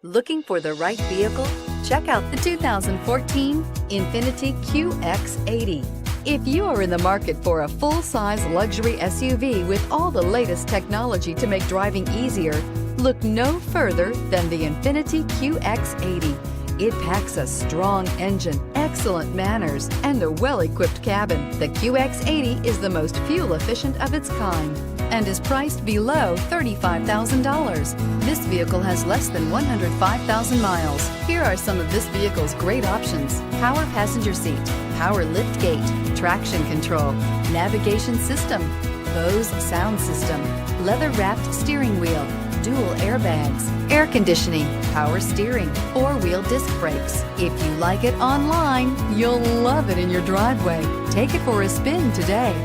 Looking for the right vehicle? Check out the 2014 INFINITI QX80. If you are in the market for a full-size luxury SUV with all the latest technology to make driving easier, look no further than the INFINITI QX80. It packs a strong engine, excellent manners, and a well-equipped cabin. The QX80 is the most fuel-efficient of its kind and is priced below $35,000. This vehicle has less than 105,000 miles. Here are some of this vehicle's great options: power passenger seat, power liftgate, traction control, navigation system, Bose sound system, leather-wrapped steering wheel, dual airbags, air conditioning, power steering, four-wheel disc brakes. If you like it online, you'll love it in your driveway. Take it for a spin today.